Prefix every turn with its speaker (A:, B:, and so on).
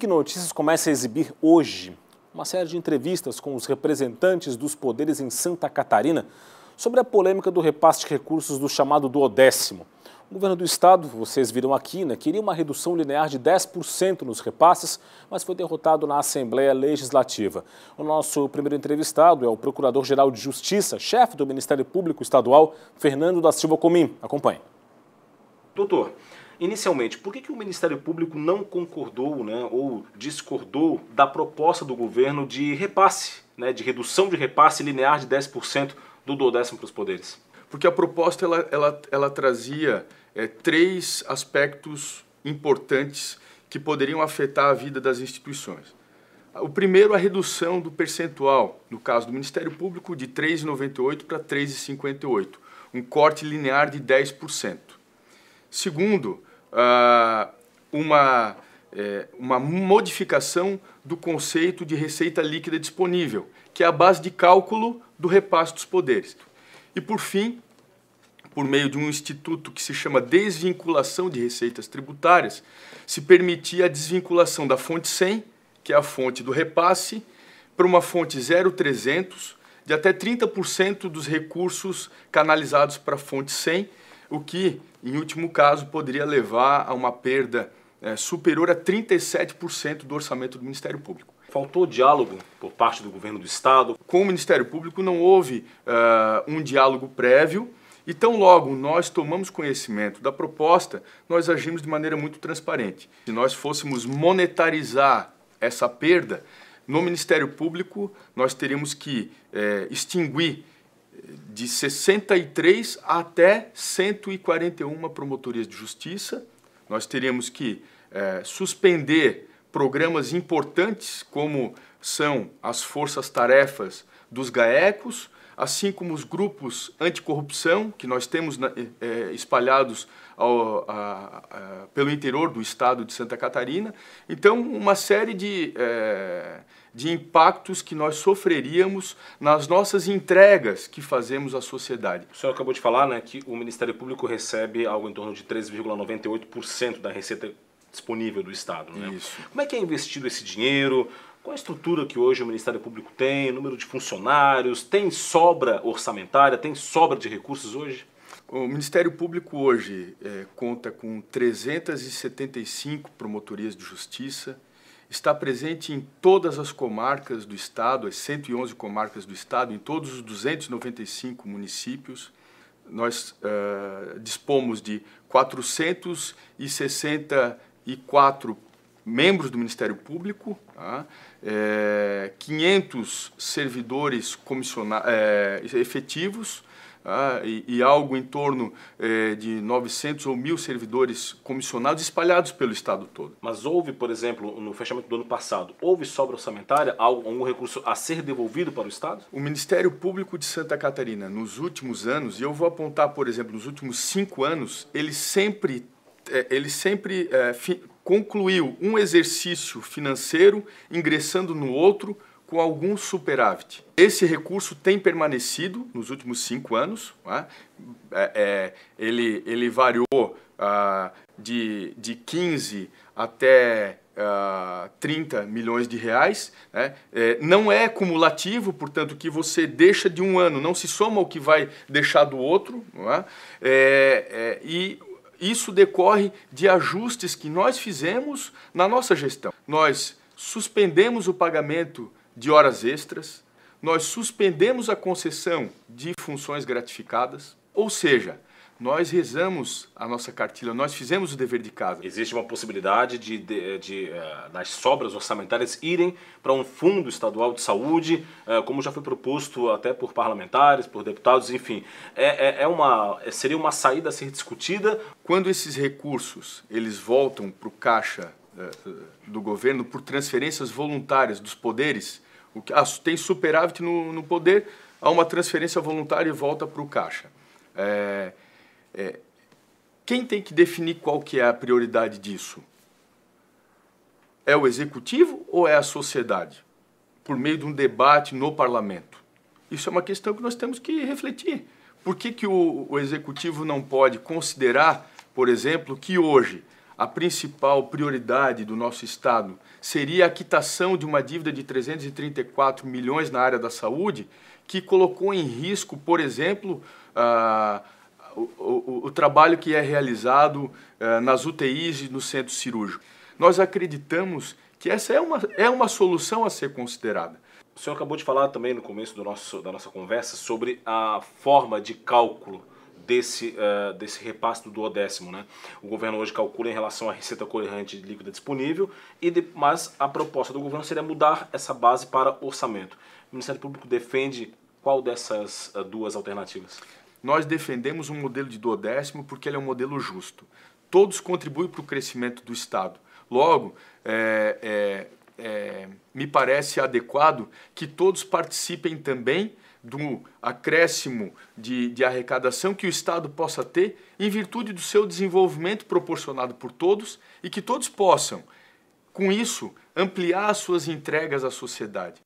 A: Que Notícias começa a exibir hoje uma série de entrevistas com os representantes dos poderes em Santa Catarina sobre a polêmica do repasse de recursos do chamado duodécimo. O governo do estado, vocês viram aqui, queria uma redução linear de 10% nos repasses, mas foi derrotado na Assembleia Legislativa. O nosso primeiro entrevistado é o Procurador-Geral de Justiça, chefe do Ministério Público Estadual, Fernando da Silva Comim. Acompanhe.
B: Doutor, inicialmente, por que o Ministério Público não concordou ou discordou da proposta do governo de repasse, de redução de repasse linear de 10% do duodécimo para os poderes?
C: Porque a proposta ela trazia três aspectos importantes que poderiam afetar a vida das instituições. O primeiro, a redução do percentual, no caso do Ministério Público, de 3,98 para 3,58, um corte linear de 10%. Segundo, uma modificação do conceito de receita líquida disponível, que é a base de cálculo do repasse dos poderes. E, por fim, por meio de um instituto que se chama desvinculação de receitas tributárias, se permitia a desvinculação da fonte 100, que é a fonte do repasse, para uma fonte 0,300, de até 30% dos recursos canalizados para a fonte 100, o que, em último caso, poderia levar a uma perda superior a 37% do orçamento do Ministério Público.
B: Faltou diálogo por parte do governo do estado?
C: Com o Ministério Público não houve um diálogo prévio, e tão logo nós tomamos conhecimento da proposta, nós agimos de maneira muito transparente. Se nós fôssemos monetarizar essa perda, no Ministério Público nós teríamos que extinguir de 63 até 141 promotorias de justiça, nós teríamos que suspender programas importantes como são as forças-tarefas dos GAECos, assim como os grupos anticorrupção que nós temos espalhados pelo interior do estado de Santa Catarina. Então, uma série de impactos que nós sofreríamos nas nossas entregas que fazemos à sociedade.
B: O senhor acabou de falar que o Ministério Público recebe algo em torno de 3,98% da receita disponível do estado.
C: Isso.
B: Como é que é investido esse dinheiro? Qual a estrutura que hoje o Ministério Público tem, número de funcionários, tem sobra orçamentária, tem sobra de recursos hoje?
C: O Ministério Público hoje conta com 375 promotorias de justiça, está presente em todas as comarcas do estado, as 111 comarcas do estado, em todos os 295 municípios. Nós dispomos de 464 membros do Ministério Público, 500 servidores efetivos e algo em torno de 900 ou 1.000 servidores comissionados espalhados pelo estado todo.
B: Mas houve, por exemplo, no fechamento do ano passado, houve sobra orçamentária, algum recurso a ser devolvido para o estado?
C: O Ministério Público de Santa Catarina, nos últimos anos, e eu vou apontar, por exemplo, nos últimos 5 anos, ele sempre concluiu um exercício financeiro ingressando no outro com algum superávit. Esse recurso tem permanecido nos últimos 5 anos. Ele variou de 15 até 30 milhões de reais. Não é cumulativo, portanto, que você deixa de um ano, não se soma o que vai deixar do outro. E isso decorre de ajustes que nós fizemos na nossa gestão. Nós suspendemos o pagamento de horas extras, nós suspendemos a concessão de funções gratificadas, ou seja, nós rezamos a nossa cartilha, nós fizemos o dever de casa.
B: Existe uma possibilidade das sobras orçamentárias irem para um fundo estadual de saúde, como já foi proposto até por parlamentares, por deputados, enfim. Seria uma saída a ser discutida.
C: Quando esses recursos eles voltam para o caixa do governo por transferências voluntárias dos poderes, tem superávit no poder, há uma transferência voluntária e volta para o caixa. Quem tem que definir qual que é a prioridade disso? É o executivo ou é a sociedade? Por meio de um debate no parlamento. Isso é uma questão que nós temos que refletir. Por que o executivo não pode considerar, por exemplo, que hoje a principal prioridade do nosso Estado seria a quitação de uma dívida de 334 milhões na área da saúde, que colocou em risco, por exemplo, o trabalho que é realizado nas UTIs e no centro cirúrgico. Nós acreditamos que essa é uma solução a ser considerada.
B: O senhor acabou de falar também no começo da nossa conversa sobre a forma de cálculo desse repasse do 10º, né? O governo hoje calcula em relação à receita corrente líquida disponível, mas a proposta do governo seria mudar essa base para orçamento. O Ministério Público defende qual dessas duas alternativas?
C: Nós defendemos um modelo de 10º porque ele é um modelo justo. Todos contribuem para o crescimento do Estado. Logo, me parece adequado que todos participem também do acréscimo de arrecadação que o Estado possa ter em virtude do seu desenvolvimento proporcionado por todos e que todos possam, com isso, ampliar as suas entregas à sociedade.